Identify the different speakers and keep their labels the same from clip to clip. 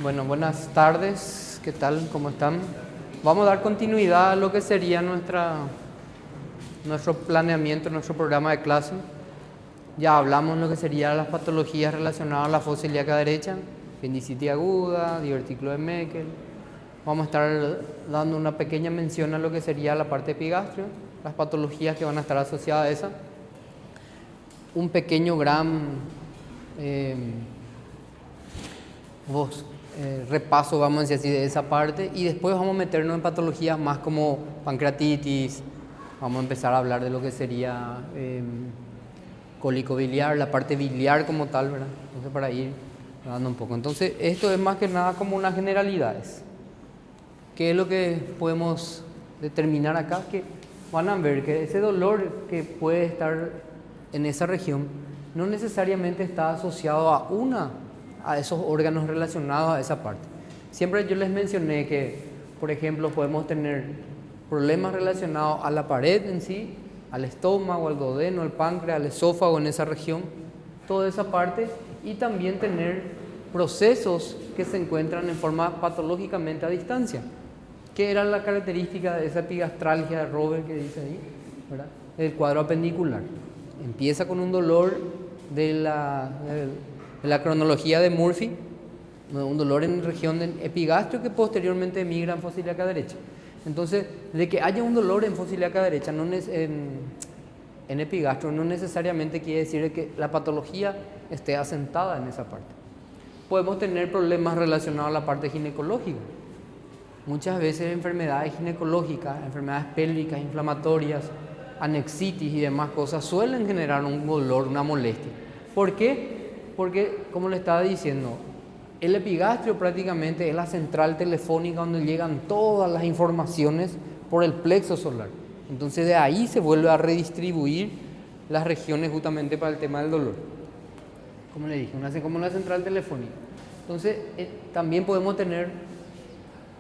Speaker 1: Bueno, buenas tardes, ¿qué tal? ¿Cómo están? Vamos a dar continuidad a lo que sería nuestro planeamiento, nuestro programa de clase. Ya hablamos de lo que serían las patologías relacionadas a la fosa ilíaca derecha, apendicitis aguda, divertículo de Meckel. Vamos a estar dando una pequeña mención a lo que sería la parte epigastrio, las patologías que van a estar asociadas a esa. Un pequeño repaso, vamos a decir así, de esa parte, y después vamos a meternos en patologías más como pancreatitis. Vamos a empezar a hablar de lo que sería cólico biliar, la parte biliar como tal, ¿verdad? Entonces, para ir dando un poco. Entonces, esto es más que nada como unas generalidades. ¿Qué es lo que podemos determinar acá? Que van a ver que ese dolor que puede estar en esa región no necesariamente está asociado a esos órganos relacionados a esa parte. Siempre yo les mencioné que, por ejemplo, podemos tener problemas relacionados a la pared en sí, al estómago, al duodeno, al páncreas, al esófago en esa región, toda esa parte, y también tener procesos que se encuentran en forma patológicamente a distancia, que era la característica de esa epigastralgia de Robert que dice ahí, ¿verdad? El cuadro apendicular. Empieza con un dolor de la cronología de Murphy, un dolor en región epigastrio que posteriormente migra en fosa ilíaca derecha. Entonces, de que haya un dolor en fosa ilíaca derecha en epigastrio no necesariamente quiere decir que la patología esté asentada en esa parte. Podemos tener problemas relacionados a la parte ginecológica. Muchas veces enfermedades ginecológicas, enfermedades pélvicas, inflamatorias, anexitis y demás cosas suelen generar un dolor, una molestia. ¿Por qué? Porque, como le estaba diciendo, el epigastrio prácticamente es la central telefónica donde llegan todas las informaciones por el plexo solar. Entonces de ahí se vuelve a redistribuir las regiones justamente para el tema del dolor. Como le dije, nace como una central telefónica. Entonces también podemos tener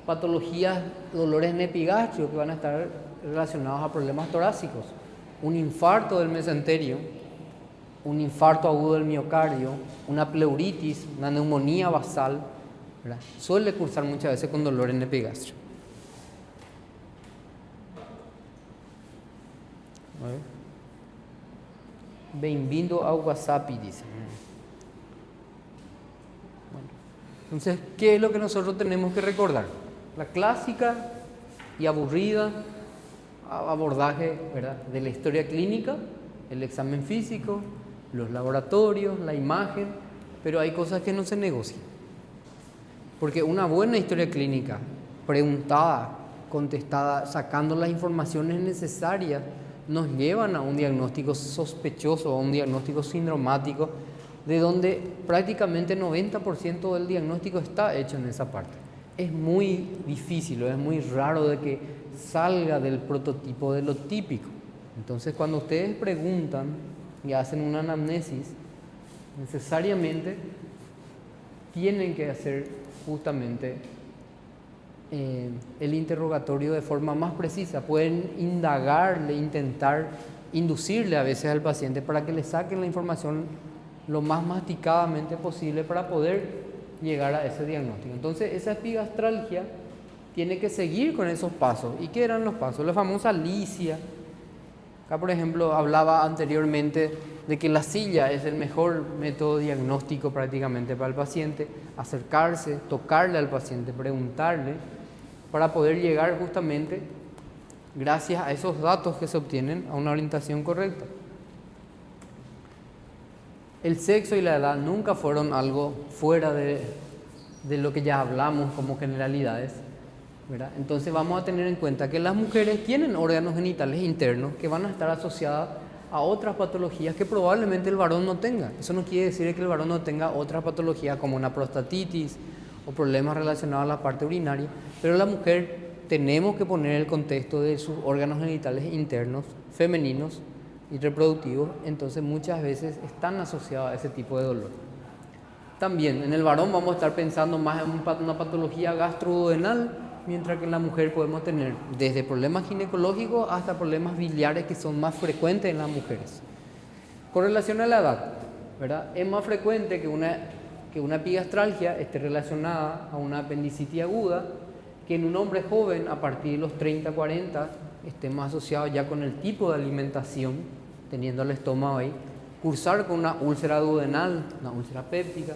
Speaker 1: patologías, dolores en epigastrio que van a estar relacionados a problemas torácicos. Un infarto del mesenterio, un infarto agudo del miocardio, una pleuritis, una neumonía basal, ¿verdad? Suele cursar muchas veces con dolor en epigastrio. Bem-vindo ao WhatsApp, dice. Bueno, entonces, ¿qué es lo que nosotros tenemos que recordar? La clásica y aburrida abordaje, ¿verdad?, de la historia clínica, el examen físico, los laboratorios, la imagen, pero hay cosas que no se negocian. Porque una buena historia clínica, preguntada, contestada, sacando las informaciones necesarias, nos llevan a un diagnóstico sospechoso, a un diagnóstico sindromático, de donde prácticamente 90% del diagnóstico está hecho en esa parte. Es muy difícil, es muy raro de que salga del prototipo de lo típico. Entonces, cuando ustedes preguntan y hacen una anamnesis, necesariamente tienen que hacer justamente el interrogatorio de forma más precisa. Pueden indagarle, intentar inducirle a veces al paciente para que le saquen la información lo más masticadamente posible para poder llegar a ese diagnóstico. Entonces, esa epigastralgia tiene que seguir con esos pasos. ¿Y qué eran los pasos? La famosa licia. Acá, por ejemplo, hablaba anteriormente de que la silla es el mejor método diagnóstico prácticamente para el paciente. Acercarse, tocarle al paciente, preguntarle, para poder llegar justamente, gracias a esos datos que se obtienen, a una orientación correcta. El sexo y la edad nunca fueron algo fuera de lo que ya hablamos como generalidades, ¿verdad? Entonces vamos a tener en cuenta que las mujeres tienen órganos genitales internos que van a estar asociadas a otras patologías que probablemente el varón no tenga. Eso no quiere decir que el varón no tenga otras patologías como una prostatitis o problemas relacionados a la parte urinaria, pero la mujer tenemos que poner el contexto de sus órganos genitales internos, femeninos y reproductivos, entonces muchas veces están asociados a ese tipo de dolor. También en el varón vamos a estar pensando más en una patología gastroduodenal, mientras que en la mujer podemos tener desde problemas ginecológicos hasta problemas biliares que son más frecuentes en las mujeres. Con relación a la edad, ¿verdad? Es más frecuente que una que una epigastralgia esté relacionada a una apendicitis aguda, que en un hombre joven a partir de los 30, 40 esté más asociado ya con el tipo de alimentación, teniendo el estómago ahí, cursar con una úlcera duodenal, una úlcera péptica.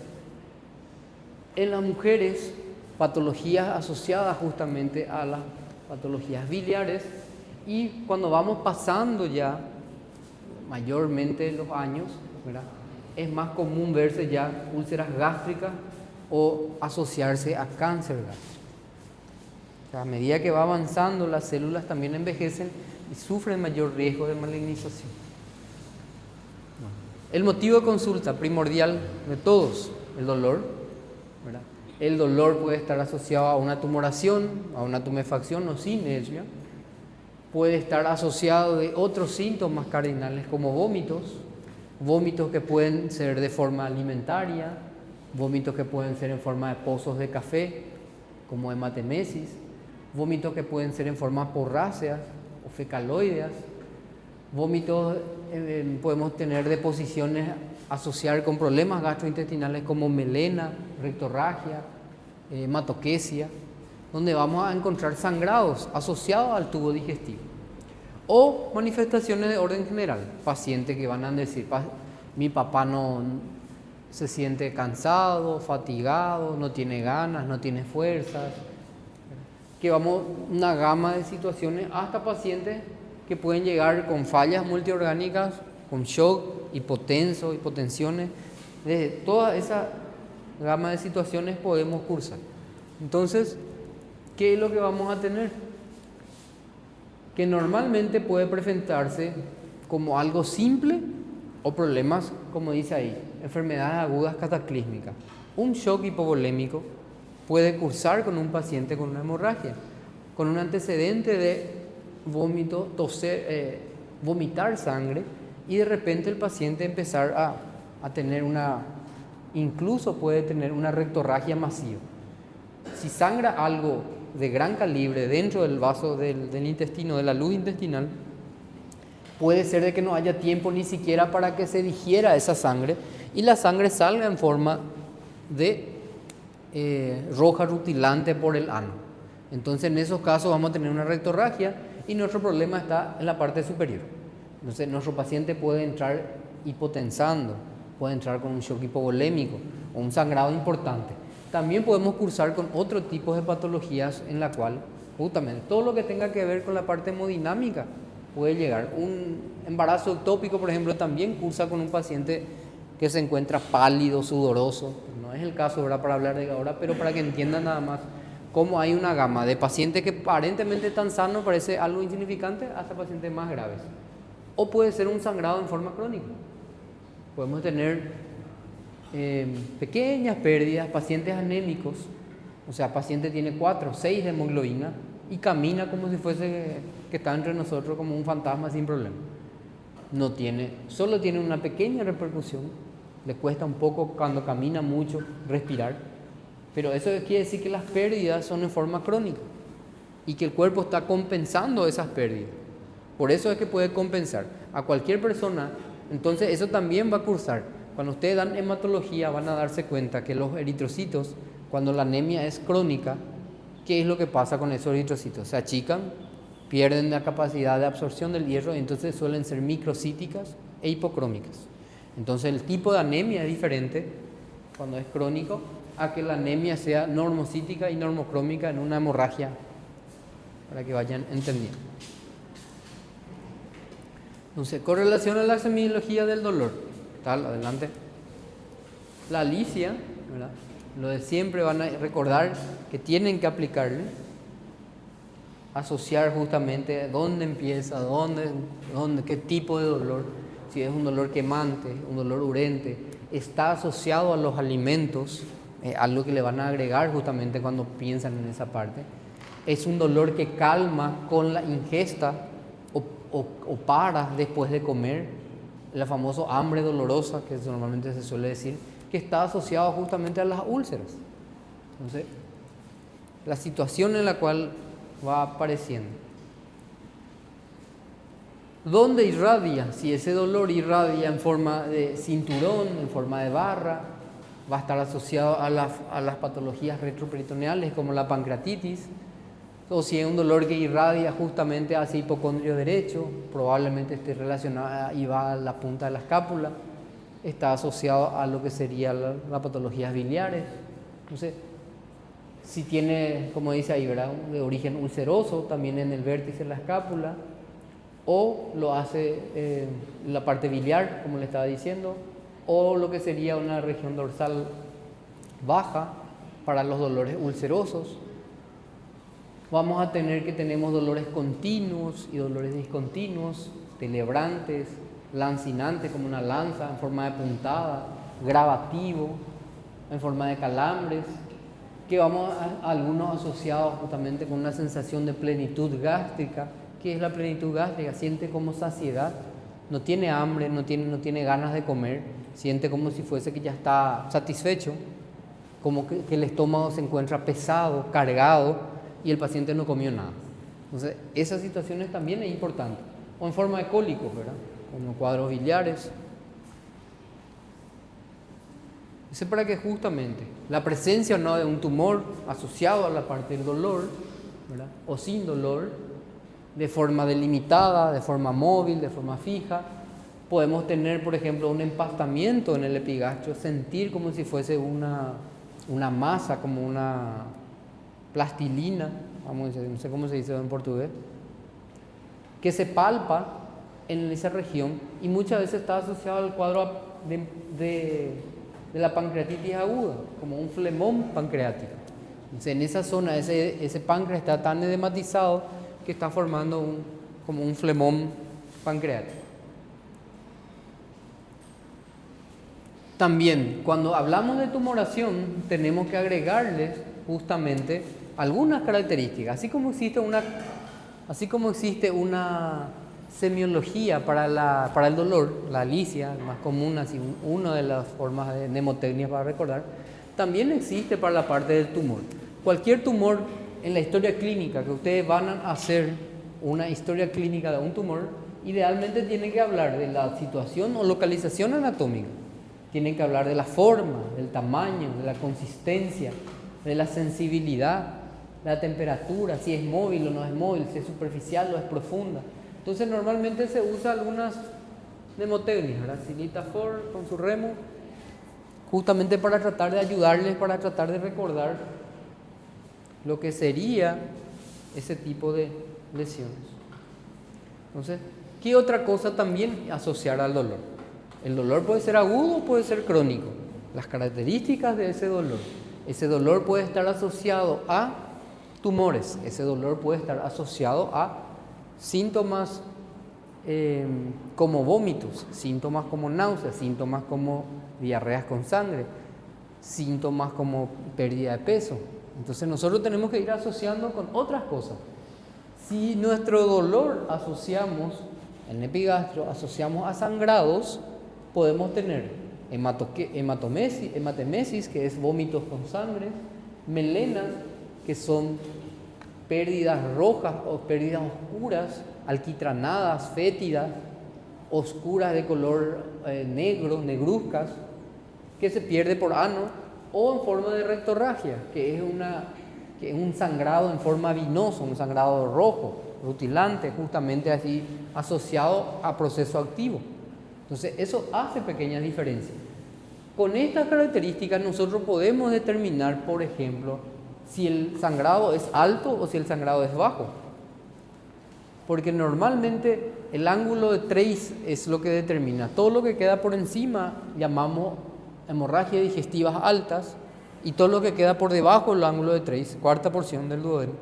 Speaker 1: En las mujeres, patologías asociadas justamente a las patologías biliares, y cuando vamos pasando ya mayormente los años, ¿verdad?, es más común verse ya úlceras gástricas o asociarse a cáncer gástrico. O sea, a medida que va avanzando, las células también envejecen y sufren mayor riesgo de malignización. El motivo de consulta primordial de todos, el dolor, ¿verdad? El dolor puede estar asociado a una tumoración, a una tumefacción o sinergia. Puede estar asociado de otros síntomas cardinales como vómitos que pueden ser de forma alimentaria, vómitos que pueden ser en forma de pozos de café, como hematemesis, vómitos que pueden ser en forma porráceas o fecaloideas, vómitos podemos tener deposiciones asociar con problemas gastrointestinales como melena, rectorragia, hematoquesia, donde vamos a encontrar sangrados asociados al tubo digestivo. O manifestaciones de orden general, pacientes que van a decir, mi papá no se siente cansado, fatigado, no tiene ganas, no tiene fuerzas, que vamos una gama de situaciones, hasta pacientes que pueden llegar con fallas multiorgánicas, con shock, hipotensiones, desde toda esa gama de situaciones podemos cursar. Entonces, ¿qué es lo que vamos a tener? Que normalmente puede presentarse como algo simple o problemas, como dice ahí, enfermedades agudas cataclísmicas. Un shock hipovolémico puede cursar con un paciente con una hemorragia, con un antecedente de vómito, toser, vomitar sangre, y de repente el paciente empezar a tener incluso puede tener una rectorragia masiva. Si sangra algo de gran calibre dentro del vaso del intestino, de la luz intestinal, puede ser de que no haya tiempo ni siquiera para que se digiera esa sangre y la sangre salga en forma de roja rutilante por el ano. Entonces en esos casos vamos a tener una rectorragia y nuestro problema está en la parte superior. Entonces nuestro paciente puede entrar hipotensando, puede entrar con un shock hipovolémico o un sangrado importante. También podemos cursar con otro tipo de patologías en la cual justamente todo lo que tenga que ver con la parte hemodinámica puede llegar. Un embarazo ectópico, por ejemplo, también cursa con un paciente que se encuentra pálido, sudoroso. No es el caso, ¿verdad?, para hablar de ahora, pero para que entiendan nada más cómo hay una gama de pacientes que aparentemente están sanos, parece algo insignificante, hasta pacientes más graves. O puede ser un sangrado en forma crónica. Podemos tener pequeñas pérdidas, pacientes anémicos, o sea, paciente tiene 4 o 6 de hemoglobina y camina como si fuese que está entre nosotros como un fantasma sin problema. Solo tiene una pequeña repercusión, le cuesta un poco cuando camina mucho respirar, pero eso quiere decir que las pérdidas son en forma crónica y que el cuerpo está compensando esas pérdidas. Por eso es que puede compensar a cualquier persona. Entonces eso también va a cursar. Cuando ustedes dan hematología van a darse cuenta que los eritrocitos, cuando la anemia es crónica, ¿qué es lo que pasa con esos eritrocitos? Se achican, pierden la capacidad de absorción del hierro y entonces suelen ser microcíticas e hipocrómicas. Entonces el tipo de anemia es diferente cuando es crónico a que la anemia sea normocítica y normocrómica en una hemorragia, para que vayan entendiendo. Entonces, con relación a la semiología del dolor, adelante. La alicia, ¿verdad?, lo de siempre van a recordar que tienen que aplicarle, asociar justamente dónde empieza, qué tipo de dolor, si es un dolor quemante, un dolor urente, está asociado a los alimentos, algo que le van a agregar justamente cuando piensan en esa parte. Es un dolor que calma con la ingesta o para después de comer. La famosa hambre dolorosa, que normalmente se suele decir, que está asociado justamente a las úlceras. Entonces, la situación en la cual va apareciendo. ¿Dónde irradia? Si ese dolor irradia en forma de cinturón, en forma de barra, va a estar asociado a las patologías retroperitoneales como la pancreatitis, o si es un dolor que irradia justamente hacia el hipocondrio derecho, probablemente esté relacionado y va a la punta de la escápula, está asociado a lo que sería las patologías biliares. Entonces, si tiene, como dice ahí, ¿verdad?, de origen ulceroso, también en el vértice de la escápula, o lo hace la parte biliar, como le estaba diciendo, o lo que sería una región dorsal baja para los dolores ulcerosos. Vamos a tener que tenemos dolores continuos y dolores discontinuos, telebrantes, lancinantes como una lanza en forma de puntada, gravativo en forma de calambres, que vamos a algunos asociados justamente con una sensación de plenitud gástrica. ¿Qué es la plenitud gástrica? Siente como saciedad, no tiene hambre, no tiene ganas de comer, siente como si fuese que ya está satisfecho, como que el estómago se encuentra pesado, cargado, y el paciente no comió nada. Entonces, esas situaciones también es importante. O en forma de cólicos, ¿verdad?, como cuadros biliares. Eso para que justamente la presencia o no de un tumor asociado a la parte del dolor, ¿verdad?, o sin dolor, de forma delimitada, de forma móvil, de forma fija. Podemos tener, por ejemplo, un empastamiento en el epigastrio, sentir como si fuese una masa, como una plastilina, vamos a decir, no sé cómo se dice en portugués, que se palpa en esa región y muchas veces está asociado al cuadro de la pancreatitis aguda, como un flemón pancreático. Entonces, en esa zona ese páncreas está tan edematizado que está formando como un flemón pancreático. También, cuando hablamos de tumoración, tenemos que agregarles justamente algunas características. Así como existe una semiología para el dolor, la alicia, más común, así una de las formas de mnemotecnia para recordar, también existe para la parte del tumor. Cualquier tumor en la historia clínica, que ustedes van a hacer una historia clínica de un tumor, idealmente tienen que hablar de la situación o localización anatómica. Tienen que hablar de la forma, del tamaño, de la consistencia, de la sensibilidad, de la temperatura, si es móvil o no es móvil, si es superficial o es profunda. Entonces normalmente se usa algunas mnemotecnias, ¿verdad? Silitafor con su remo, justamente para tratar de ayudarles, para tratar de recordar lo que sería ese tipo de lesiones. Entonces, ¿qué otra cosa también asociar al dolor? El dolor puede ser agudo o puede ser crónico. Las características de ese dolor. Ese dolor puede estar asociado a tumores. Ese dolor puede estar asociado a síntomas como vómitos, síntomas como náuseas, síntomas como diarreas con sangre, síntomas como pérdida de peso. Entonces nosotros tenemos que ir asociando con otras cosas. Si nuestro dolor asociamos, en el epigastrio, asociamos a sangrados, podemos tener hematemesis, que es vómitos con sangre, melenas, que son pérdidas rojas o pérdidas oscuras, alquitranadas, fétidas, oscuras de color negro, negruzcas, que se pierde por ano, o en forma de rectorragia, que es un sangrado en forma vinosa, un sangrado rojo, rutilante, justamente así asociado a proceso activo. Entonces, eso hace pequeñas diferencias. Con estas características nosotros podemos determinar, por ejemplo, si el sangrado es alto o si el sangrado es bajo. Porque normalmente el ángulo de Trace es lo que determina. Todo lo que queda por encima llamamos hemorragias digestivas altas, y todo lo que queda por debajo del ángulo de Trace, cuarta porción del duodeno,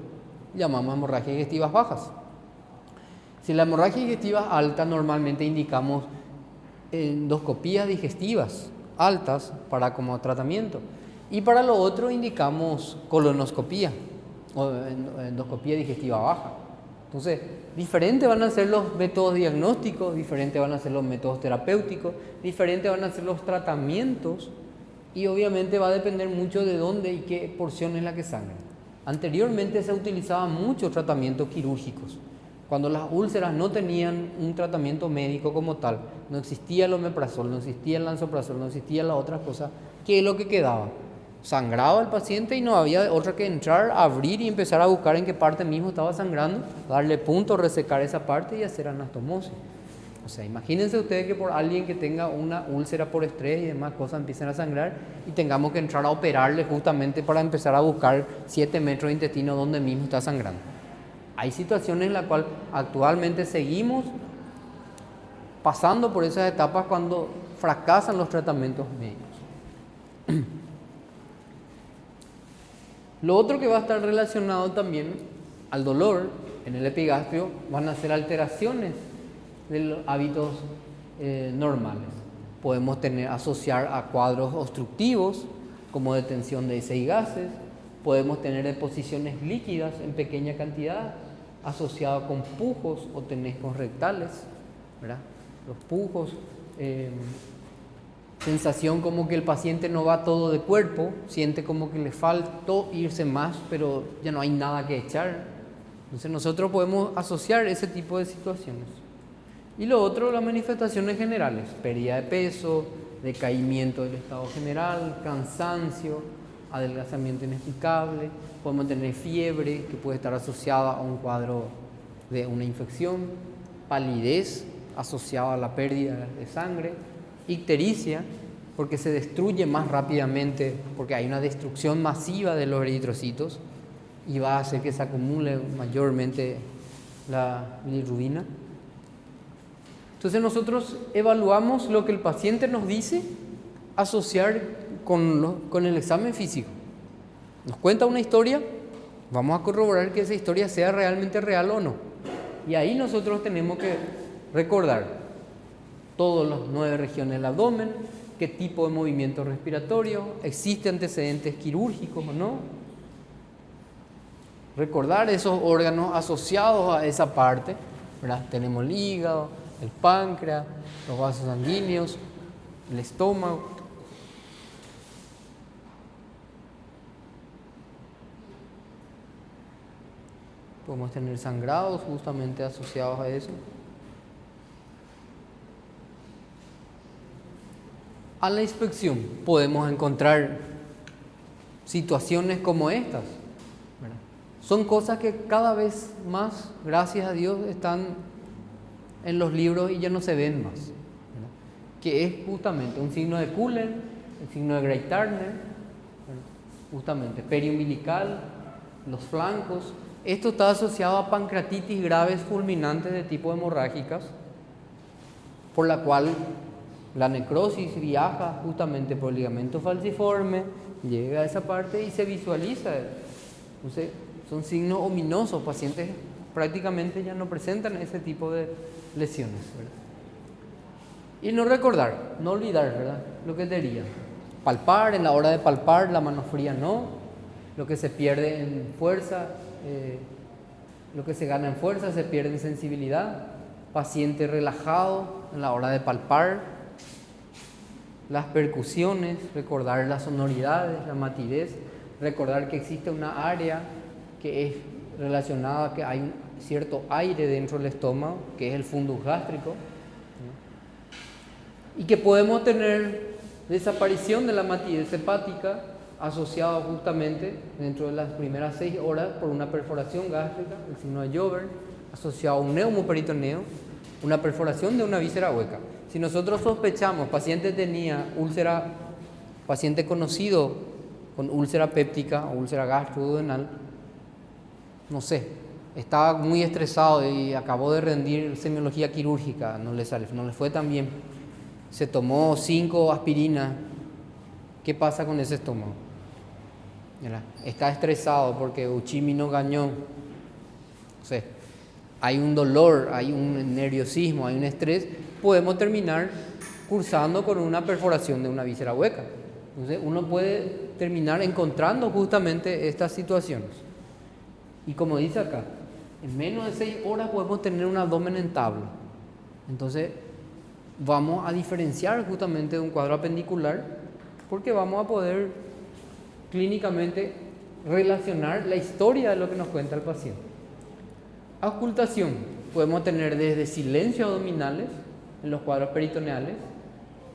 Speaker 1: llamamos hemorragias digestivas bajas. Si la hemorragia digestiva es alta, normalmente indicamos endoscopías digestivas altas para como tratamiento, y para lo otro indicamos colonoscopía o endoscopía digestiva baja. Entonces, diferentes van a ser los métodos diagnósticos, diferentes van a ser los métodos terapéuticos, diferentes van a ser los tratamientos, y obviamente va a depender mucho de dónde y qué porción es la que sangra. Anteriormente se utilizaban muchos tratamientos quirúrgicos. Cuando las úlceras no tenían un tratamiento médico como tal, no existía el omeprazol, no existía el lansoprazol, no existían las otras cosas, ¿Qué es lo que quedaba? Sangraba el paciente y no había otra que entrar, abrir y empezar a buscar en qué parte mismo estaba sangrando, darle punto, resecar esa parte y hacer anastomosis. O sea, imagínense ustedes que por alguien que tenga una úlcera por estrés y demás cosas empiecen a sangrar y tengamos que entrar a operarle justamente para empezar a buscar 7 metros de intestino donde mismo está sangrando. Hay situaciones en las cuales actualmente seguimos pasando por esas etapas cuando fracasan los tratamientos médicos. Lo otro que va a estar relacionado también al dolor en el epigastrio van a ser alteraciones de los hábitos normales. Podemos asociar a cuadros obstructivos como detención de heces y gases, podemos tener deposiciones líquidas en pequeña cantidad asociadas con pujos o tenejos rectales, ¿verdad? Los pujos, sensación como que el paciente no va todo de cuerpo, siente como que le faltó irse más, pero ya no hay nada que echar. Entonces nosotros podemos asociar ese tipo de situaciones. Y lo otro, las manifestaciones generales, pérdida de peso, decaimiento del estado general, cansancio, adelgazamiento inexplicable, podemos tener fiebre que puede estar asociada a un cuadro de una infección, palidez asociada a la pérdida de sangre, ictericia, porque se destruye más rápidamente, porque hay una destrucción masiva de los eritrocitos y va a hacer que se acumule mayormente la bilirrubina. Entonces nosotros evaluamos lo que el paciente nos dice, asociar con el examen físico. Nos cuenta una historia, vamos a corroborar que esa historia sea realmente real o no. Y ahí nosotros tenemos que recordar todas las 9 regiones del abdomen, qué tipo de movimiento respiratorio, existe antecedentes quirúrgicos o no. Recordar esos órganos asociados a esa parte, ¿verdad? Tenemos el hígado, el páncreas, los vasos sanguíneos, el estómago. Podemos tener sangrados justamente asociados a eso. A la inspección podemos encontrar situaciones como estas, ¿verdad? Son cosas que cada vez más, gracias a Dios, están en los libros y ya no se ven más, ¿verdad? Que es justamente un signo de Cullen, el signo de Grey-Turner, ¿verdad? Justamente periumbilical, los flancos. Esto está asociado a pancreatitis graves fulminantes de tipo hemorrágicas, por la cual la necrosis viaja justamente por el ligamento falciforme, llega a esa parte y se visualiza. Entonces, son signos ominosos, pacientes prácticamente ya no presentan ese tipo de lesiones, ¿verdad? Y no recordar, no olvidar, ¿verdad? Lo que diría, palpar, en la hora de palpar, la mano fría no, lo que se pierde en fuerza, lo que se gana en fuerza se pierde en sensibilidad, paciente relajado en la hora de palpar, las percusiones, recordar las sonoridades, la matidez, recordar que existe una área que es relacionada a que hay un cierto aire dentro del estómago, que es el fundus gástrico, ¿no? Y que podemos tener desaparición de la matidez hepática asociada justamente dentro de las primeras 6 horas por una perforación gástrica, el signo de Joubert, asociado a un neumoperitoneo, una perforación de una víscera hueca. Si nosotros sospechamos, paciente tenía úlcera, paciente conocido con úlcera péptica o úlcera gastroduodenal, no sé, estaba muy estresado y acabó de rendir semiología quirúrgica, no le fue tan bien, se tomó 5 aspirinas, ¿qué pasa con ese estómago? Está estresado porque Uchimi no ganó, o sea, hay un dolor, hay un nerviosismo, hay un estrés, podemos terminar cursando con una perforación de una víscera hueca. Entonces uno puede terminar encontrando justamente estas situaciones. Y como dice acá, en menos de 6 horas podemos tener un abdomen en tabla. Entonces vamos a diferenciar justamente de un cuadro apendicular porque vamos a poder clínicamente relacionar la historia de lo que nos cuenta el paciente. Auscultación. Podemos tener desde silencio abdominales en los cuadros peritoneales,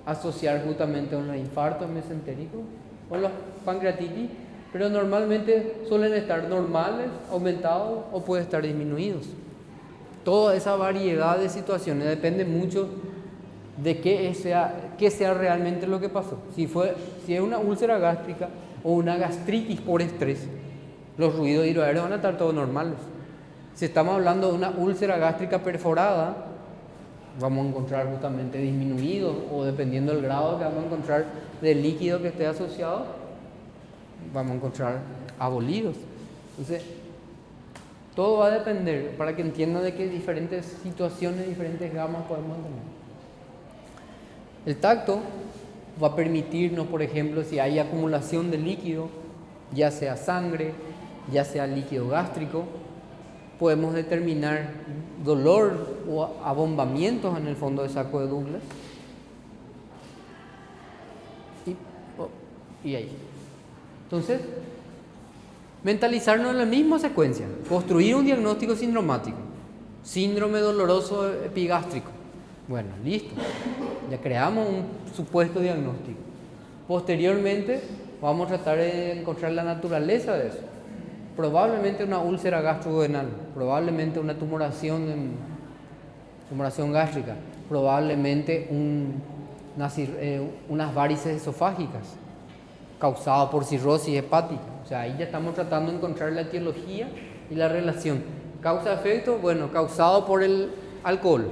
Speaker 1: asociar justamente con los infartos mesentéricos o los pancreatitis, pero normalmente suelen estar normales, aumentados o pueden estar disminuidos. Toda esa variedad de situaciones depende mucho de qué sea realmente lo que pasó. Si es una úlcera gástrica o una gastritis por estrés, los ruidos hidroaéreos van a estar todos normales. Si estamos hablando de una úlcera gástrica perforada, vamos a encontrar justamente disminuidos, o dependiendo del grado que vamos a encontrar del líquido que esté asociado, vamos a encontrar abolidos. Entonces, todo va a depender para que entiendan de qué diferentes situaciones, diferentes gamas podemos tener. El tacto va a permitirnos, por ejemplo, si hay acumulación de líquido, ya sea sangre, ya sea líquido gástrico, podemos determinar dolor o abombamientos en el fondo del saco de Douglas. Y ahí. Entonces, mentalizarnos en la misma secuencia, construir un diagnóstico sindromático, síndrome doloroso epigástrico. Bueno, listo, ya creamos un supuesto diagnóstico. Posteriormente, vamos a tratar de encontrar la naturaleza de eso. Probablemente una úlcera gastroduodenal, probablemente una tumoración gástrica, probablemente unas varices esofágicas causadas por cirrosis hepática. O sea, ahí ya estamos tratando de encontrar la etiología y la relación. Causa-efecto, bueno, causado por el alcohol.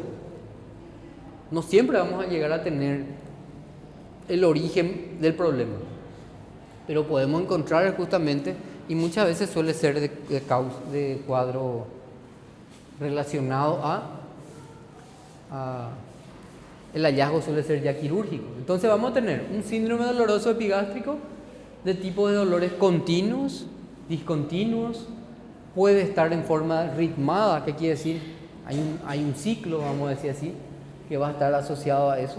Speaker 1: No siempre vamos a llegar a tener el origen del problema, pero podemos encontrar justamente, y muchas veces suele ser de cuadro relacionado el hallazgo suele ser ya quirúrgico. Entonces vamos a tener un síndrome doloroso epigástrico de tipo de dolores continuos, discontinuos, puede estar en forma ritmada, ¿qué quiere decir? Hay un ciclo, vamos a decir así, que va a estar asociado a eso,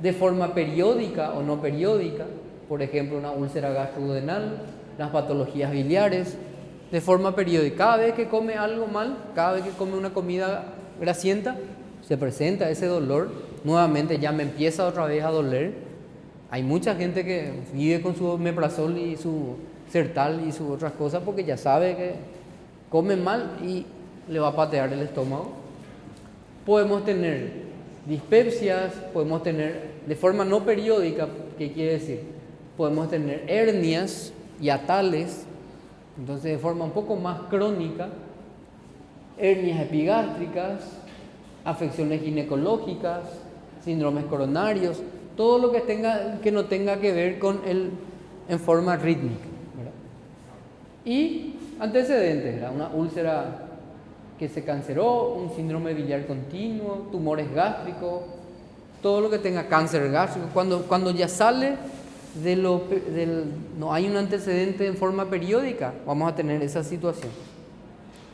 Speaker 1: de forma periódica o no periódica, por ejemplo una úlcera gastroduodenal, las patologías biliares, de forma periódica. Cada vez que come algo mal, cada vez que come una comida grasienta, se presenta ese dolor, nuevamente ya me empieza otra vez a doler. Hay mucha gente que vive con su omeprazol y su Sertal y sus otras cosas porque ya sabe que come mal y le va a patear el estómago. Podemos tener dispepsias, podemos tener de forma no periódica, ¿qué quiere decir? Podemos tener hernias y atales, entonces de forma un poco más crónica, hernias epigástricas, afecciones ginecológicas, síndromes coronarios, todo lo que no tenga que ver con en forma rítmica, ¿verdad? Y antecedentes, ¿verdad? Una úlcera que se canceró, un síndrome biliar continuo, tumores gástricos, todo lo que tenga cáncer gástrico. Cuando ya sale no hay un antecedente en forma periódica, vamos a tener esa situación.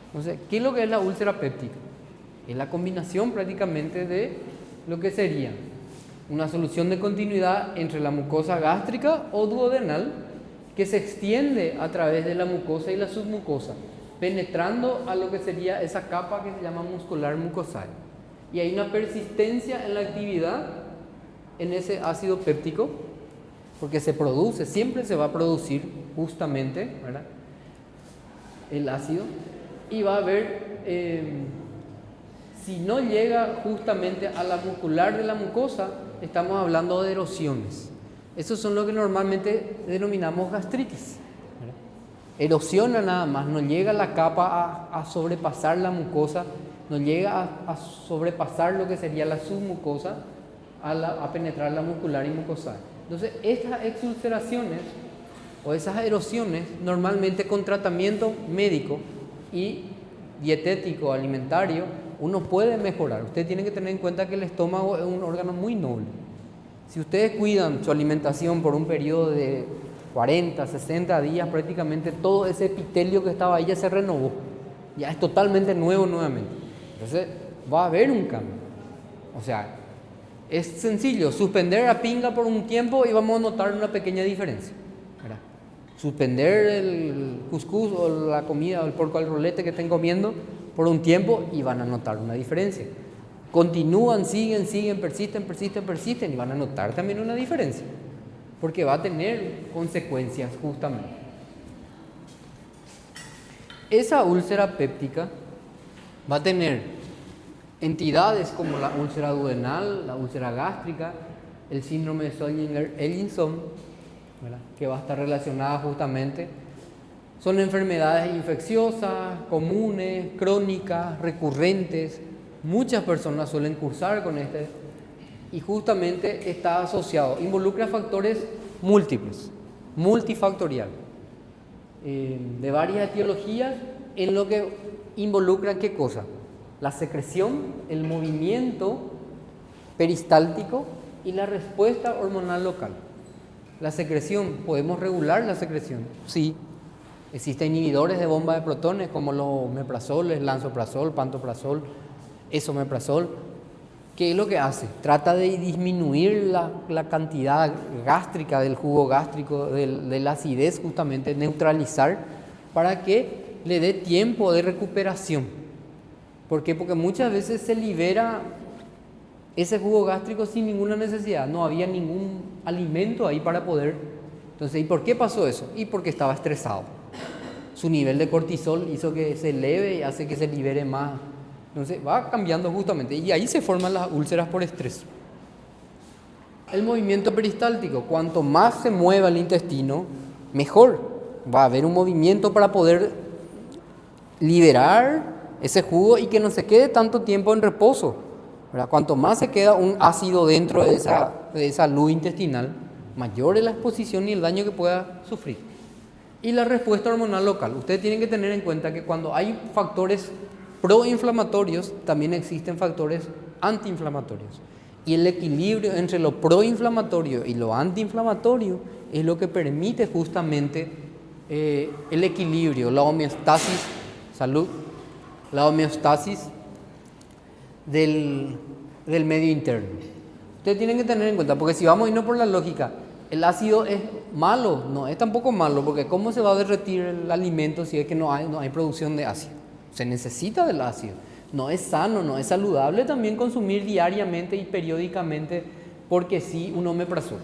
Speaker 1: Entonces, ¿qué es lo que es la úlcera péptica? Es la combinación prácticamente de lo que sería una solución de continuidad entre la mucosa gástrica o duodenal que se extiende a través de la mucosa y la submucosa, penetrando a lo que sería esa capa que se llama muscular mucosal. Y hay una persistencia en la actividad en ese ácido péptico, porque siempre se va a producir justamente, ¿verdad?, el ácido, y va a haber, si no llega justamente a la muscular de la mucosa, estamos hablando de erosiones. Esos son lo que normalmente denominamos gastritis, ¿verdad? Erosiona nada más, no llega la capa a sobrepasar la mucosa, no llega a sobrepasar lo que sería la submucosa, a penetrar la muscular y mucosal. Entonces, estas exulceraciones o esas erosiones, normalmente con tratamiento médico y dietético, alimentario, uno puede mejorar. Usted tiene que tener en cuenta que el estómago es un órgano muy noble. Si ustedes cuidan su alimentación por un periodo de 40, 60 días, prácticamente todo ese epitelio que estaba ahí ya se renovó, ya es totalmente nuevo nuevamente. Entonces va a haber un cambio. O sea, es sencillo, suspender la pinga por un tiempo y vamos a notar una pequeña diferencia, ¿verdad? Suspender el cuscús o la comida o el porco al rolete que estén comiendo por un tiempo y van a notar una diferencia. continúan, siguen, persisten y van a notar también una diferencia, porque va a tener consecuencias justamente. Esa úlcera péptica va a tener entidades como la úlcera duodenal, la úlcera gástrica, el síndrome de Sjögren-Ellinson, que va a estar relacionada justamente. Son enfermedades infecciosas, comunes, crónicas, recurrentes. Muchas personas suelen cursar con este y justamente está asociado, involucra factores múltiples, multifactorial, de varias etiologías, en lo que involucran ¿qué cosa? La secreción, el movimiento peristáltico y la respuesta hormonal local. La secreción, ¿podemos regular la secreción? Sí. Existen inhibidores de bomba de protones como los omeprazoles, lansoprazol, pantoprazol, esomeprazol. ¿Qué es lo que hace? Trata de disminuir la cantidad gástrica del jugo gástrico, de la acidez, justamente neutralizar para que le dé tiempo de recuperación. ¿Por qué? Porque muchas veces se libera ese jugo gástrico sin ninguna necesidad, no había ningún alimento ahí para poder. Entonces, ¿y por qué pasó eso? Y porque estaba estresado. Su nivel de cortisol hizo que se eleve y hace que se libere más. Entonces va cambiando justamente y ahí se forman las úlceras por estrés. El movimiento peristáltico, cuanto más se mueva el intestino, mejor. Va a haber un movimiento para poder liberar ese jugo y que no se quede tanto tiempo en reposo, ¿verdad? Cuanto más se queda un ácido dentro de esa luz intestinal, mayor es la exposición y el daño que pueda sufrir. Y la respuesta hormonal local. Ustedes tienen que tener en cuenta que cuando hay factores proinflamatorios, también existen factores antiinflamatorios. Y el equilibrio entre lo proinflamatorio y lo antiinflamatorio es lo que permite justamente el equilibrio, la homeostasis, la homeostasis del medio interno. Ustedes tienen que tener en cuenta, porque si vamos a irnos por la lógica, el ácido es malo, no es tampoco malo, porque ¿cómo se va a derretir el alimento si es que no hay producción de ácido? Se necesita del ácido. No es sano, no es saludable también consumir diariamente y periódicamente, porque sí, un omeprazol.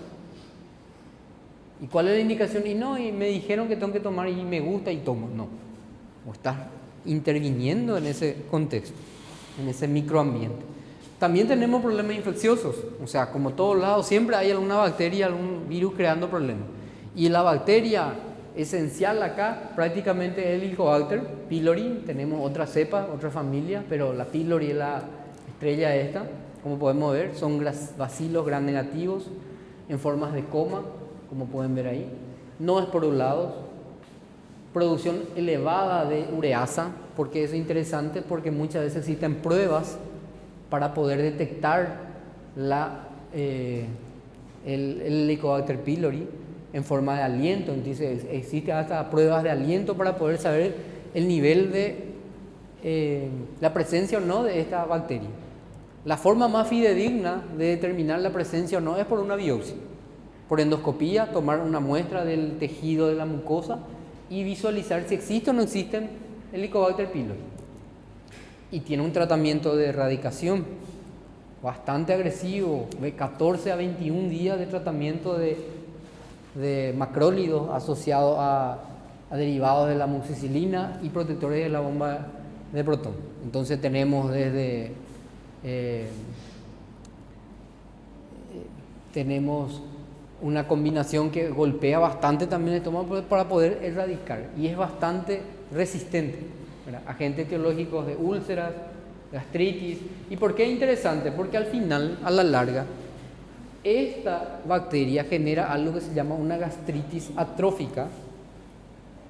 Speaker 1: ¿Y cuál es la indicación? Y me dijeron que tengo que tomar y me gusta y tomo. No, o estás interviniendo en ese contexto, en ese microambiente. También tenemos problemas infecciosos, o sea, como todos lados, siempre hay alguna bacteria, algún virus creando problemas. Y la bacteria esencial acá prácticamente es el Helicobacter pylori. Tenemos otra cepa, otra familia, pero la pylori es la estrella esta. Como podemos ver, son bacilos gram negativos en formas de coma, como pueden ver ahí. No esporulados. Producción elevada de ureasa, porque eso es interesante, porque muchas veces existen pruebas para poder detectar el Helicobacter pylori en forma de aliento. Entonces existen hasta pruebas de aliento para poder saber el nivel de la presencia o no de esta bacteria. La forma más fidedigna de determinar la presencia o no es por una biopsia, por endoscopía, tomar una muestra del tejido de la mucosa y visualizar si existe o no existe Helicobacter pylori. Y tiene un tratamiento de erradicación bastante agresivo, de 14 a 21 días de tratamiento de macrólidos asociados a derivados de la amoxicilina y protectores de la bomba de protón. Entonces tenemos tenemos una combinación que golpea bastante también el estómago para poder erradicar, y es bastante resistente, ¿verdad? Agentes etiológicos de úlceras, gastritis. ¿Y por qué es interesante? Porque al final, a la larga, esta bacteria genera algo que se llama una gastritis atrófica,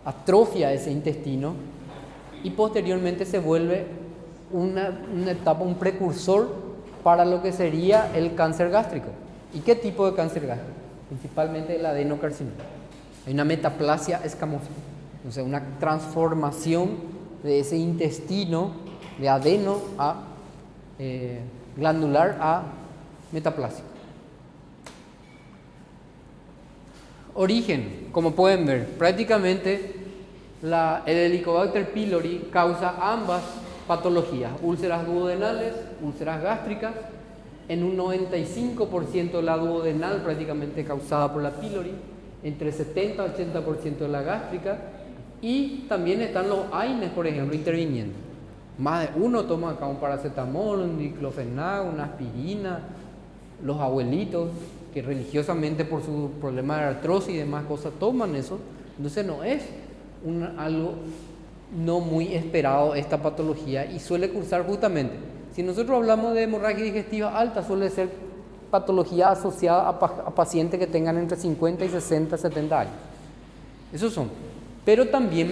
Speaker 1: atrofia ese intestino y posteriormente se vuelve una etapa, un precursor para lo que sería el cáncer gástrico. ¿Y qué tipo de cáncer gástrico? Principalmente el adenocarcinoma. Hay una metaplasia escamosa, o sea, una transformación de ese intestino de adeno a glandular a metaplásico. Origen, como pueden ver, prácticamente el Helicobacter pylori causa ambas patologías: úlceras duodenales, úlceras gástricas, en un 95% la duodenal prácticamente causada por la pílori, entre 70 y 80% de la gástrica, y también están los AINES, por ejemplo, interviniendo. Más de uno toma acá un paracetamol, un diclofenac, una aspirina, los abuelitos que religiosamente por su problema de artrosis y demás cosas toman eso. Entonces no es algo no muy esperado esta patología, y suele cursar justamente, si nosotros hablamos de hemorragia digestiva alta, suele ser patología asociada a pacientes que tengan entre 50 y 60, 70 años. Esos son. Pero también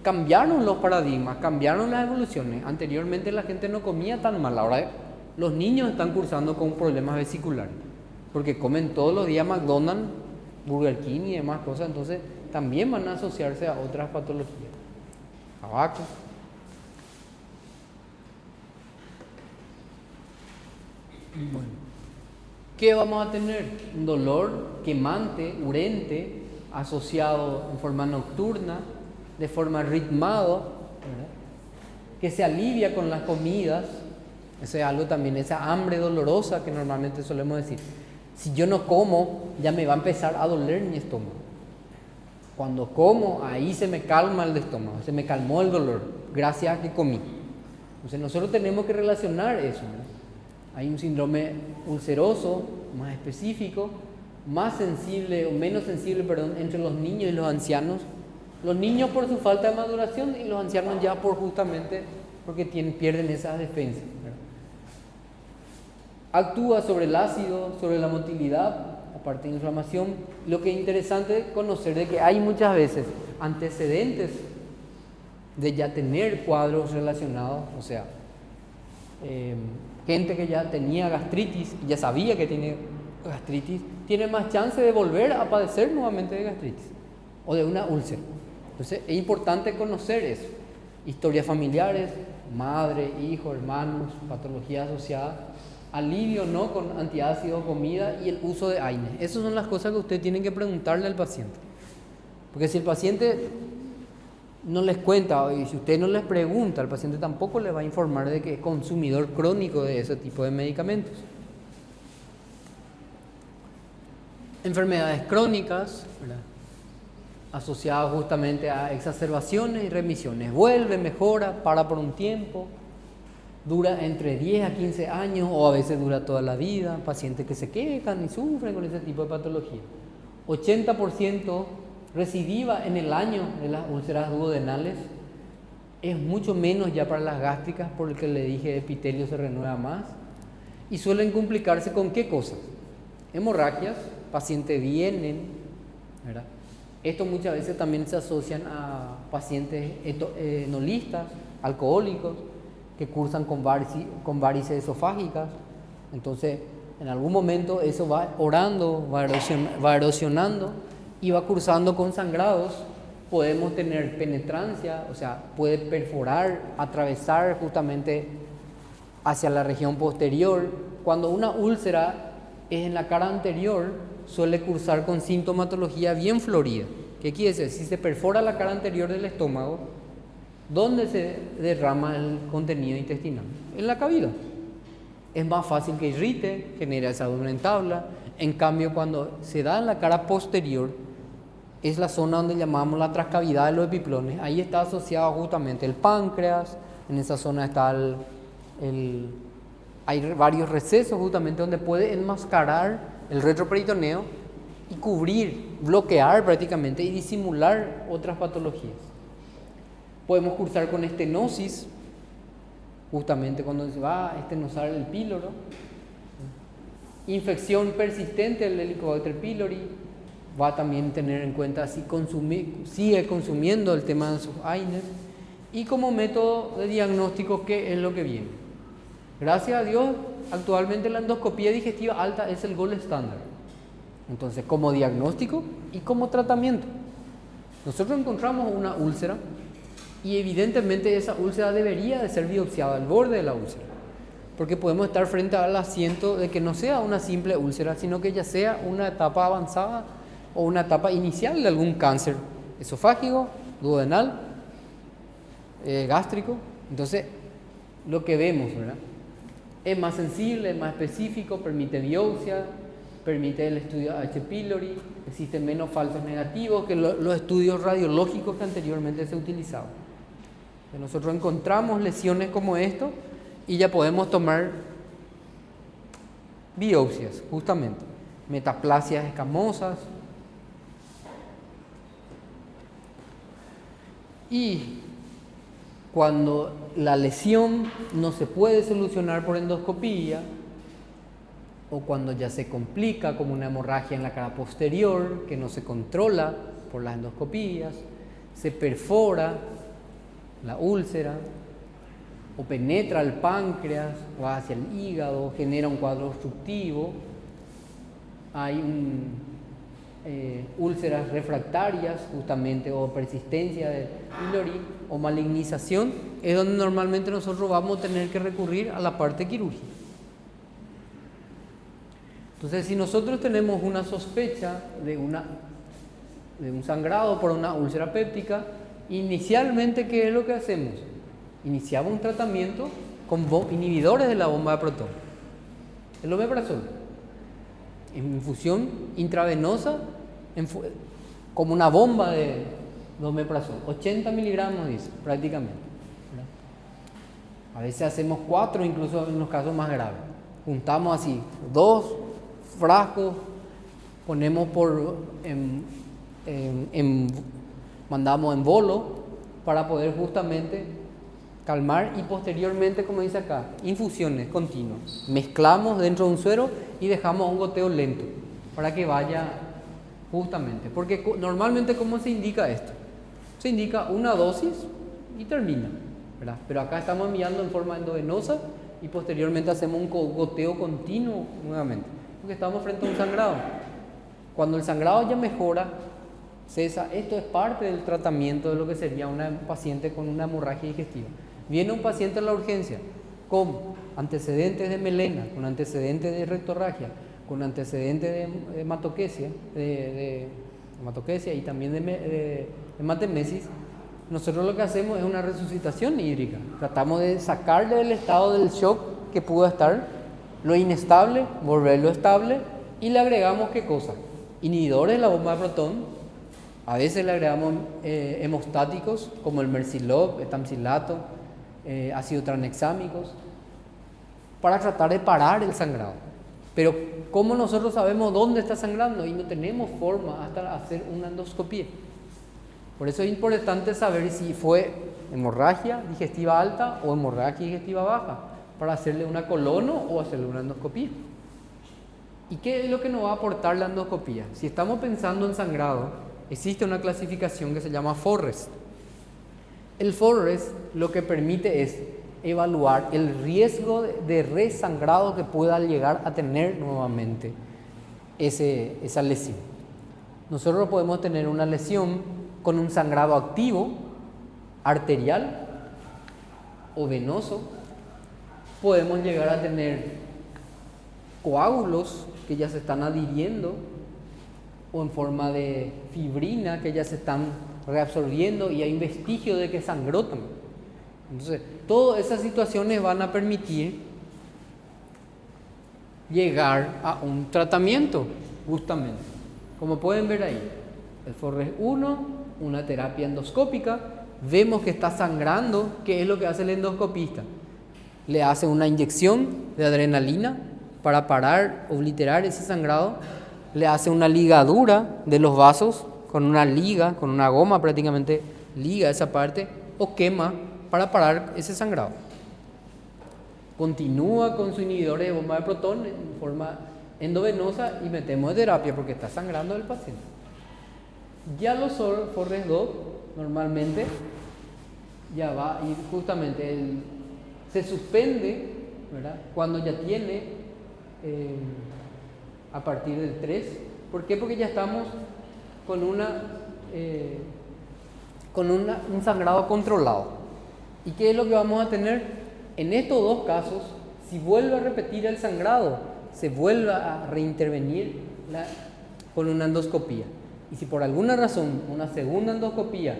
Speaker 1: cambiaron los paradigmas, cambiaron las evoluciones. Anteriormente la gente no comía tan mal, ahora los niños están cursando con problemas vesiculares, porque comen todos los días McDonald's, Burger King y demás cosas, entonces también van a asociarse a otras patologías. Tabaco. Bueno, ¿qué vamos a tener? Un dolor quemante, urente, asociado en forma nocturna, de forma ritmada, ¿verdad?, que se alivia con las comidas. Eso es algo también, esa hambre dolorosa que normalmente solemos decir. Si yo no como, ya me va a empezar a doler mi estómago. Cuando como, ahí se me calma el estómago, se me calmó el dolor, gracias a que comí. Entonces nosotros tenemos que relacionar eso, ¿no? Hay un síndrome ulceroso más específico, más sensible o menos sensible, perdón, entre los niños y los ancianos. Los niños por su falta de maduración y los ancianos ya por justamente porque pierden esas defensas, ¿verdad? Actúa sobre el ácido, sobre la motilidad, aparte de inflamación. Lo que es interesante conocer de que hay muchas veces antecedentes de ya tener cuadros relacionados, o sea, gente que ya tenía gastritis, ya sabía que tiene gastritis, tiene más chance de volver a padecer nuevamente de gastritis o de una úlcera. Entonces es importante conocer eso, historias familiares, madre, hijo, hermanos, patologías asociadas, alivio no con antiácido, comida y el uso de AINES. Esas son las cosas que usted tiene que preguntarle al paciente, porque si el paciente no les cuenta y si usted no les pregunta, el paciente tampoco le va a informar de que es consumidor crónico de ese tipo de medicamentos. Enfermedades crónicas, ¿verdad?, asociadas justamente a exacerbaciones y remisiones. Vuelve, mejora, para por un tiempo, dura entre 10 a 15 años o a veces dura toda la vida. Pacientes que se quejan y sufren con ese tipo de patología. 80% recidiva en el año de las úlceras duodenales. Es mucho menos ya para las gástricas, por el que le dije, epitelio se renueva más. Y suelen complicarse con ¿qué cosas? Hemorragias, pacientes vienen, ¿verdad? Esto muchas veces también se asocian a pacientes enolistas, alcohólicos, que cursan con varices esofágicas. Entonces, en algún momento eso va orando, va erosionando y va cursando con sangrados. Podemos tener penetrancia, o sea, puede perforar, atravesar justamente hacia la región posterior. Cuando una úlcera es en la cara anterior, suele cursar con sintomatología bien florida. ¿Qué quiere decir? Si se perfora la cara anterior del estómago, ¿dónde se derrama el contenido intestinal? En la cavidad. Es más fácil que irrite, genera esa abdomen en tabla. En cambio, cuando se da en la cara posterior, es la zona donde llamamos la trascavidad de los epiplones. Ahí está asociado justamente el páncreas, en esa zona está hay varios recesos justamente donde puede enmascarar el retroperitoneo y cubrir, bloquear prácticamente y disimular otras patologías. Podemos cursar con estenosis, justamente cuando se va a estenosar el píloro. Infección persistente del Helicobacter pylori, va a también tener en cuenta si sigue consumiendo el tema de sus AINES. Y como método de diagnóstico, ¿qué es lo que viene? Gracias a Dios, actualmente la endoscopía digestiva alta es el gold estándar. Entonces, como diagnóstico y como tratamiento. Nosotros encontramos una úlcera y evidentemente esa úlcera debería de ser biopsiada al borde de la úlcera, porque podemos estar frente al asiento de que no sea una simple úlcera, sino que ya sea una etapa avanzada o una etapa inicial de algún cáncer esofágico, duodenal, gástrico. Entonces, lo que vemos, ¿verdad? Es más sensible, es más específico, permite biopsia, permite el estudio H. pylori, existen menos falsos negativos que los estudios radiológicos que anteriormente se utilizaban. Nosotros encontramos lesiones como esto y ya podemos tomar biopsias, justamente, metaplasias escamosas. Y cuando la lesión no se puede solucionar por endoscopía, o cuando ya se complica como una hemorragia en la cara posterior que no se controla por las endoscopías, se perfora la úlcera o penetra el páncreas o hacia el hígado, genera un cuadro obstructivo, hay úlceras refractarias justamente o persistencia de pylori o malignización, es donde normalmente nosotros vamos a tener que recurrir a la parte quirúrgica. Entonces, si nosotros tenemos una sospecha de un sangrado por una úlcera péptica, inicialmente, ¿qué es lo que hacemos? Iniciamos un tratamiento con inhibidores de la bomba de protón. El omeprazol, en infusión intravenosa, como una bomba de omeprazol, 80 miligramos, dice, prácticamente, ¿verdad? A veces hacemos 4, incluso en los casos más graves. Juntamos así 2 frascos, ponemos mandamos en bolo para poder justamente calmar y posteriormente, como dice acá, infusiones continuas. Mezclamos dentro de un suero y dejamos un goteo lento para que vaya justamente. Porque normalmente, ¿cómo se indica esto? Se indica una dosis y termina, ¿verdad? Pero acá estamos enviando en forma endovenosa y posteriormente hacemos un goteo continuo nuevamente, porque estamos frente a un sangrado. Cuando el sangrado ya mejora, cesa. Esto es parte del tratamiento de lo que sería una paciente con una hemorragia digestiva. Viene un paciente a la urgencia con antecedentes de melena, con antecedentes de rectorragia, con antecedentes de hematoquesia y también de hematemesis. Nosotros lo que hacemos es una resucitación hídrica. Tratamos de sacarle del estado del shock que pudo estar, lo inestable, volverlo estable, y le agregamos ¿qué cosa? Inhibidores de la bomba de protón. A veces le agregamos hemostáticos como el Mercilov, etamcilato, ácido tranexámicos, para tratar de parar el sangrado. Pero ¿cómo nosotros sabemos dónde está sangrando? Y no tenemos forma hasta hacer una endoscopía. Por eso es importante saber si fue hemorragia digestiva alta o hemorragia digestiva baja, para hacerle una colono o hacerle una endoscopía. ¿Y qué es lo que nos va a aportar la endoscopía? Si estamos pensando en sangrado, existe una clasificación que se llama Forrest. El Forrest lo que permite es evaluar el riesgo de resangrado que pueda llegar a tener nuevamente esa lesión. Nosotros podemos tener una lesión con un sangrado activo, arterial o venoso. Podemos llegar a tener coágulos que ya se están adhiriendo, o en forma de fibrina que ya se están reabsorbiendo y hay un vestigio de que sangró también. Entonces, todas esas situaciones van a permitir llegar a un tratamiento, justamente. Como pueden ver ahí, el Forrest 1, una terapia endoscópica, vemos que está sangrando. ¿Qué es lo que hace el endoscopista? Le hace una inyección de adrenalina para parar, obliterar ese sangrado. Le hace una ligadura de los vasos con una liga, con una goma prácticamente liga esa parte, o quema para parar ese sangrado. Continúa con su inhibidor de bomba de protón en forma endovenosa y metemos de terapia porque está sangrando el paciente. Ya los Forrest 2 normalmente ya va y justamente se suspende, ¿verdad? Cuando ya tiene a partir del 3. ¿Por qué? Porque ya estamos con un sangrado controlado. ¿Y qué es lo que vamos a tener? En estos dos casos, si vuelve a repetir el sangrado, se vuelve a reintervenir con una endoscopía. Y si por alguna razón una segunda endoscopía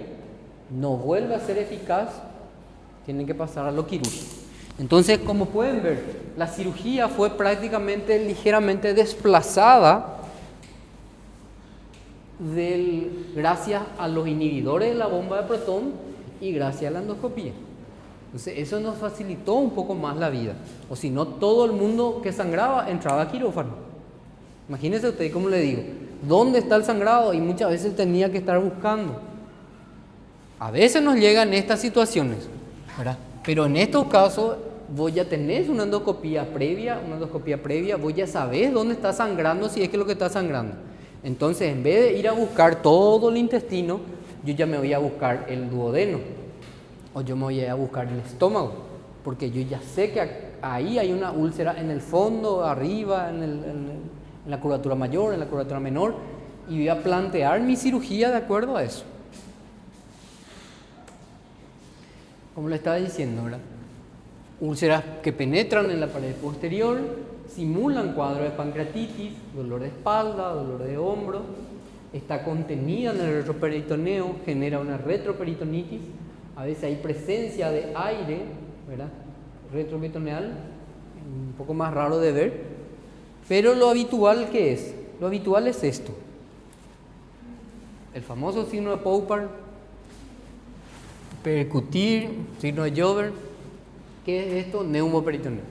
Speaker 1: no vuelve a ser eficaz, tienen que pasar a lo quirúrgico. Entonces, como pueden ver, la cirugía fue prácticamente ligeramente desplazada gracias a los inhibidores de la bomba de protón y gracias a la endoscopía. Entonces, eso nos facilitó un poco más la vida. O si no, todo el mundo que sangraba entraba a quirófano. Imagínense usted, como le digo, ¿dónde está el sangrado? Y muchas veces tenía que estar buscando. A veces nos llegan estas situaciones, ¿verdad? Pero en estos casos, vos ya tenés una endoscopía previa, vos ya sabés dónde está sangrando, si es que lo que está sangrando. Entonces, en vez de ir a buscar todo el intestino, yo ya me voy a buscar el duodeno, o yo me voy a buscar el estómago, porque yo ya sé que ahí hay una úlcera en el fondo, arriba, en la curvatura mayor, en la curvatura menor, y voy a plantear mi cirugía de acuerdo a eso. Como le estaba diciendo, ¿verdad? Úlceras que penetran en la pared posterior, simulan cuadro de pancreatitis, dolor de espalda, dolor de hombro, está contenida en el retroperitoneo, genera una retroperitonitis, a veces hay presencia de aire, ¿verdad? Retroperitoneal, un poco más raro de ver, pero lo habitual, ¿qué es? Lo habitual es esto, el famoso signo de Poupart, percutir, signo de Jover. ¿Qué es esto? Neumoperitoneo.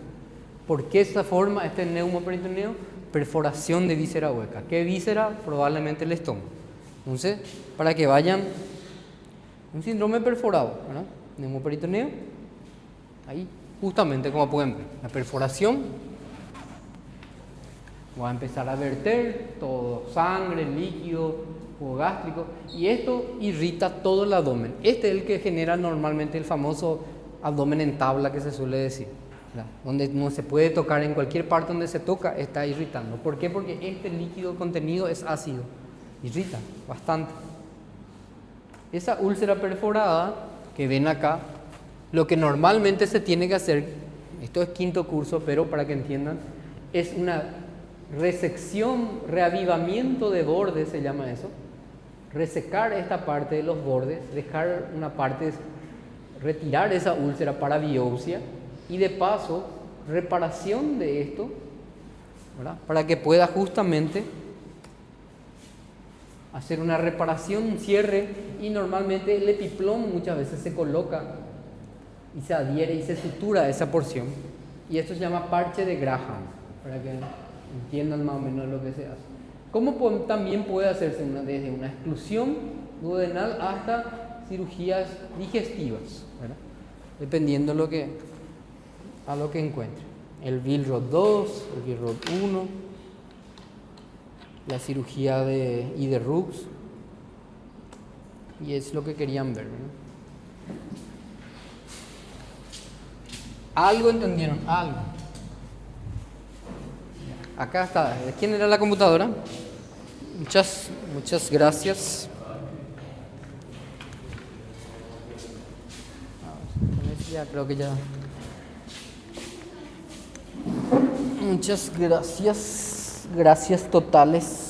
Speaker 1: ¿Por qué esta forma, este neumoperitoneo? Perforación de víscera hueca. ¿Qué víscera? Probablemente el estómago. Entonces, para que vayan, un síndrome perforado, ¿verdad? Neumoperitoneo, ahí justamente como pueden ver, la perforación, va a empezar a verter todo, sangre, líquido, jugo gástrico, y esto irrita todo el abdomen. Este es el que genera normalmente el famoso abdomen en tabla que se suele decir, ¿verdad? Donde no se puede tocar, en cualquier parte donde se toca está irritando. ¿Por qué? Porque este líquido contenido es ácido, irrita bastante. Esa úlcera perforada que ven acá, lo que normalmente se tiene que hacer, esto es quinto curso, pero para que entiendan, es una resección, reavivamiento de bordes, se llama eso. Resecar esta parte de los bordes, dejar una parte, retirar esa úlcera para biopsia y de paso reparación de esto, ¿verdad? Para que pueda justamente hacer una reparación, un cierre, y normalmente el epiplom muchas veces se coloca y se adhiere y se sutura a esa porción, y esto se llama parche de Graham, para que entiendan más o menos lo que se hace. Como también puede hacerse desde una exclusión duodenal hasta cirugías digestivas, ¿verdad? Dependiendo a lo que encuentre. El Billrod 2, el Billrod 1, la cirugía de Rux, y es lo que querían ver, ¿verdad? ¿Algo entendieron? Algo. Acá está. ¿De quién era la computadora? Muchas gracias. Ya creo que ya. Muchas gracias. Gracias totales.